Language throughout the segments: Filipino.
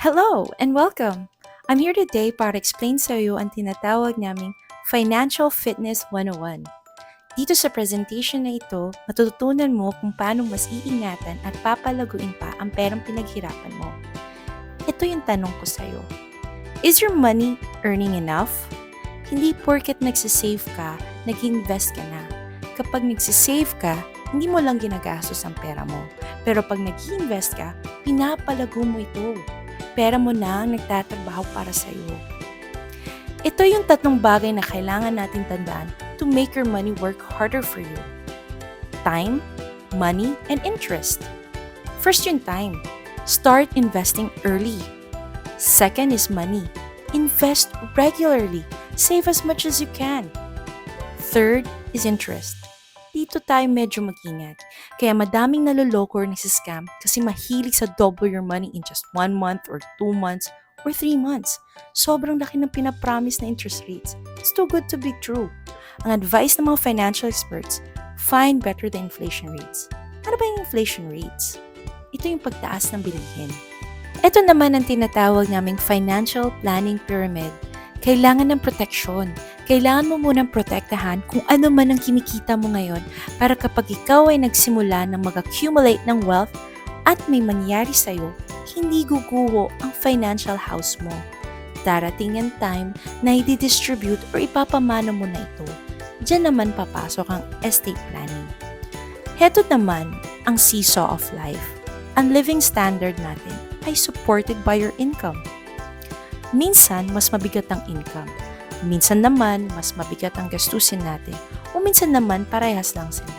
Hello and welcome! I'm here today para explain sa iyo ang tinatawag naming Financial Fitness 101. Dito sa presentation na ito, matututunan mo kung paano mas iingatan at papalaguin pa ang perang pinaghirapan mo. Ito yung tanong ko sa iyo. Is your money earning enough? Hindi porket nagsisave ka, nag-invest ka na. Kapag nagsisave ka, hindi mo lang ginagastos ang pera mo. Pero pag nag-invest ka, pinapalago mo ito. Pera mo na ang nagtatrabaho para sa iyo. Ito yung tatlong bagay na kailangan natin tandaan to make your money work harder for you. Time, money, and interest. First yung time. Start investing early. Second is money. Invest regularly. Save as much as you can. Third is interest. Dito tayo medyo mag-ingat. Kaya madaming naloloko or nasi-scam kasi mahilig sa double your money in just 1 month or 2 months or 3 months. Sobrang laki ng pinapromise na interest rates. It's too good to be true. Ang advice ng mga financial experts, find better the inflation rates. Ano ba yung inflation rates? Ito yung pagtaas ng bilihin. Ito naman ang tinatawag naming financial planning pyramid. Kailangan ng proteksyon. Kailangan mo munang protektahan kung ano man ang kinikita mo ngayon para kapag ikaw ay nagsimula ng mag-accumulate ng wealth at may mangyari sa'yo, hindi guguho ang financial house mo. Darating ang time na i-distribute or ipapamana mo na ito. Diyan naman papasok ang estate planning. Heto naman ang seesaw of life. Ang living standard natin ay supported by your income. Minsan, mas mabigat ang income. Minsan naman, mas mabigat ang gastusin natin. O minsan naman, parehas lang sila.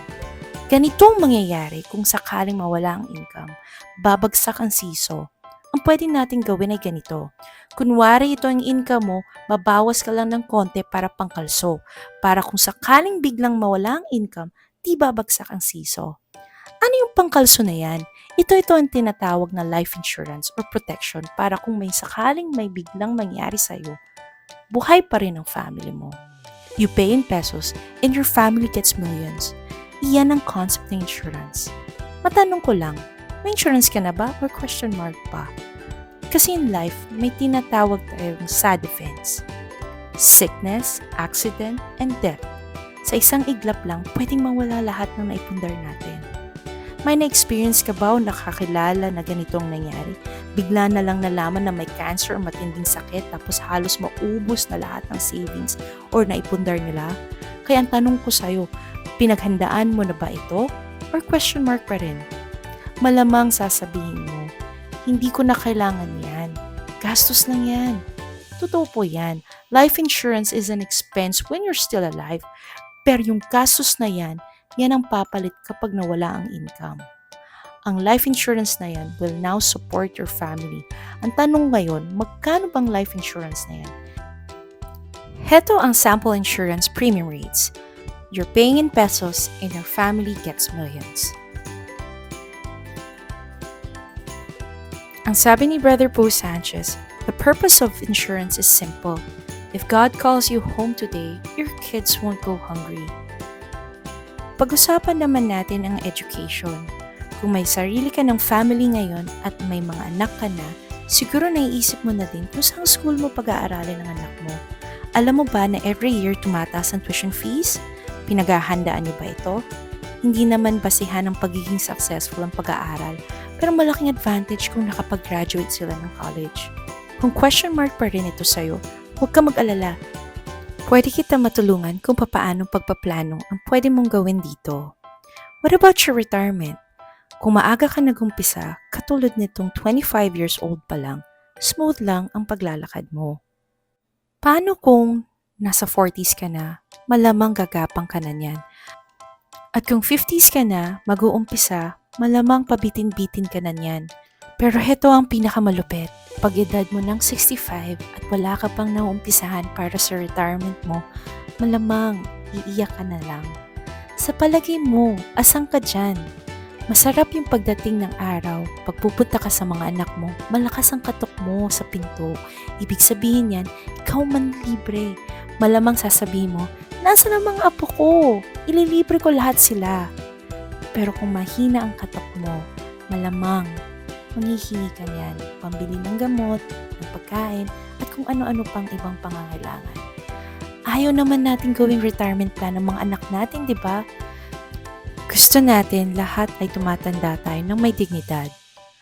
Ganito ang mangyayari kung sakaling mawala ang income. Babagsak ang siso. Ang pwede natin gawin ay ganito. Kunwari ito ang income mo, babawas ka lang ng konti para pangkalso. Para kung sakaling biglang mawala ang income, di babagsak ang siso. Ano yung pangkalso na yan? Ito ang tinatawag na life insurance or protection para kung may sakaling may biglang mangyari sa'yo, buhay pa rin ang family mo. You pay in pesos and your family gets millions. Iyan ang concept ng insurance. Matanong ko lang, may insurance ka na ba or question mark pa? Kasi in life, may tinatawag tayong sad events. Sickness, accident, and death. Sa isang iglap lang, pwedeng mawala lahat ng naipundar natin. May na-experience ka ba o nakakilala na ganitong nangyari? Bigla na lang nalaman na may cancer o matinding sakit tapos halos maubos na lahat ng savings or naipundar nila? Kaya ang tanong ko sa'yo, pinaghandaan mo na ba ito? Or question mark pa rin? Malamang sasabihin mo, hindi ko na kailangan yan. Gastos lang yan. Totoo po yan. Life insurance is an expense when you're still alive. Pero yung gastos na yan ang papalit kapag nawala ang income. Ang life insurance na yan will now support your family. Ang tanong ngayon, magkano bang life insurance na yan? Heto ang sample insurance premium rates. You're paying in pesos and your family gets millions. Ang sabi ni Brother Bo Sanchez, the purpose of insurance is simple. If God calls you home today, your kids won't go hungry. Pag-usapan naman natin ang education. Kung may sarili ka ng family ngayon at may mga anak ka na, siguro naiisip mo na din kung saan school mo pag-aaralin ng anak mo. Alam mo ba na every year tumataas ang tuition fees? Pinaghahandaan niyo ba ito? Hindi naman basihan ng pagiging successful ang pag-aaral, pero malaking advantage kung nakapag-graduate sila ng college. Kung question mark pa rin ito sa'yo, huwag ka mag-alala. Pwede kita matulungan kung papaanong pagpaplano ang pwede mong gawin dito. What about your retirement? Kung maaga ka nagumpisa, katulad nitong 25 years old pa lang, smooth lang ang paglalakad mo. Paano kung nasa 40s ka na, malamang gagapang ka na niyan? At kung 50s ka na, mag-uumpisa, malamang pabitin-bitin ka na niyan. Pero heto ang pinakamalupit. Pag edad mo ng 65 at wala ka pang nauumpisahan para sa retirement mo, malamang iiyak ka na lang. Sa palagay mo, asang ka dyan? Masarap yung pagdating ng araw, pagpupunta ka sa mga anak mo, malakas ang katok mo sa pinto. Ibig sabihin yan, ikaw man libre. Malamang sasabihin mo, nasa na mga apo ko? Ililibre ko lahat sila. Pero kung mahina ang katok mo, malamang manghihingi ka niyan pambili ng gamot, ng pagkain, at kung ano-ano pang ibang pangangailangan. Ayaw naman natin gawing retirement plan ng mga anak natin, di ba? Gusto natin lahat ay tumatanda tayo ng may dignidad.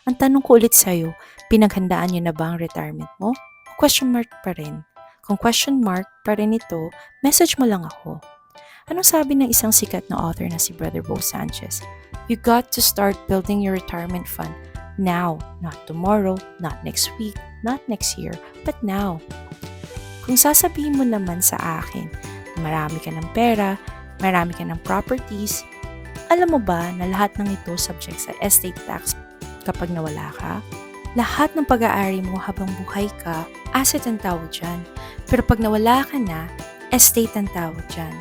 Ang tanong ko ulit sa'yo, pinaghandaan niyo na ba ang retirement mo? O question mark pa rin? Kung question mark pa rin ito, message mo lang ako. Anong sabi ng isang sikat na author na si Brother Bo Sanchez? You got to start building your retirement fund now, not tomorrow, not next week, not next year, but now. Kung sasabihin mo naman sa akin, marami ka ng pera, marami ka ng properties, alam mo ba na lahat ng ito subject sa estate tax kapag nawala ka? Lahat ng pag-aari mo habang buhay ka, asset ang tawag dyan. Pero pag nawala ka na, estate ang tawag dyan.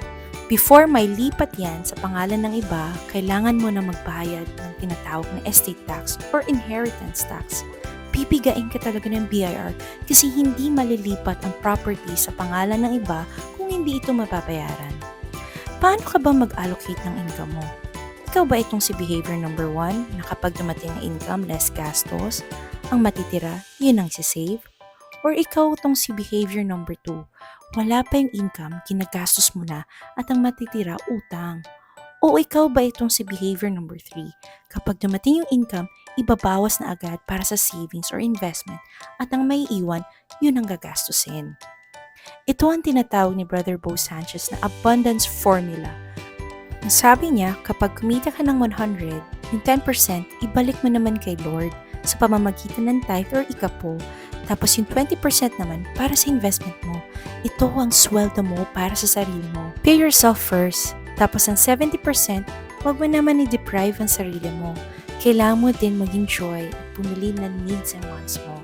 Before may lipat yan sa pangalan ng iba, kailangan mo na magbayad ng tinatawag na estate tax or inheritance tax. Pipigain ka talaga ng BIR kasi hindi malilipat ang property sa pangalan ng iba kung hindi ito mababayaran. Paano ka ba mag-allocate ng income mo? Ikaw ba itong si behavior number 1 na kapag dumating ang income, less gastos, ang matitira, yun ang sisave? Or ikaw itong si behavior number 2, wala pa yung income, ginagastos mo na at ang matitira, utang? O ikaw ba itong si behavior number 3, kapag dumating yung income, ibabawas na agad para sa savings or investment at ang may iwan, yun ang gagastusin? Ito ang tinatawag ni Brother Bo Sanchez na abundance formula. Ang sabi niya, kapag kumita ka ng 100, yung 10%, ibalik mo naman kay Lord sa pamamagitan ng tithe or ikapo. Tapos yung 20% naman para sa investment mo. Ito ang sweldo mo para sa sarili mo. Pay yourself first. Tapos ang 70%, huwag mo naman i-deprive ang sarili mo. Kailangan mo din maging joy at pumili ng needs and wants mo.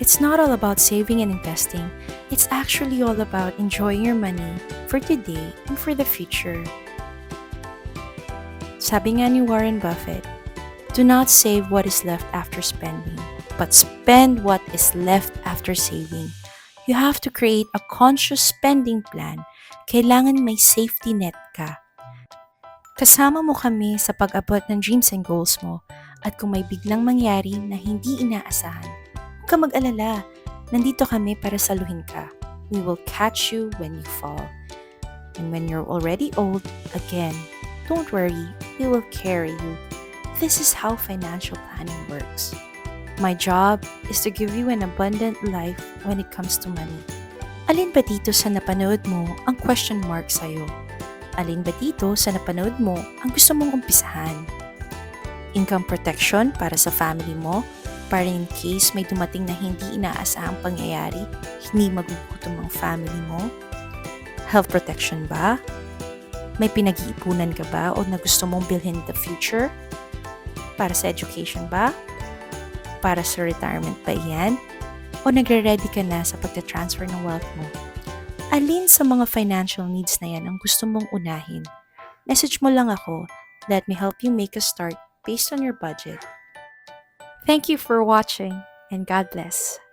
It's not all about saving and investing. It's actually all about enjoying your money for today and for the future. Sabi nga ni Warren Buffett, do not save what is left after spending, but spend what is left after saving. You have to create a conscious spending plan. Kailangan may safety net ka. Kasama mo kami sa pag-abot ng dreams and goals mo at kung may biglang mangyari na hindi inaasahan, huwag ka mag-alala. Nandito kami para saluhin ka. We will catch you when you fall. And when you're already old, again, don't worry, we will carry you. This is how financial planning works. My job is to give you an abundant life when it comes to money. Alin ba dito sa napanood mo ang question mark sa'yo? Alin ba dito sa napanood mo ang gusto mong umpisahan? Income protection para sa family mo, para in case may dumating na hindi inaasahang pangyayari, hindi magugutom ang family mo? Health protection ba? May pinag-iipunan ka ba o na gusto mong bilhin in the future? Para sa education ba? Para sa retirement ba yan? O nagre-ready ka na sa pagta-transfer ng wealth mo? Alin sa mga financial needs na yan ang gusto mong unahin? Message mo lang ako. Let me help you make a start based on your budget. Thank you for watching and God bless.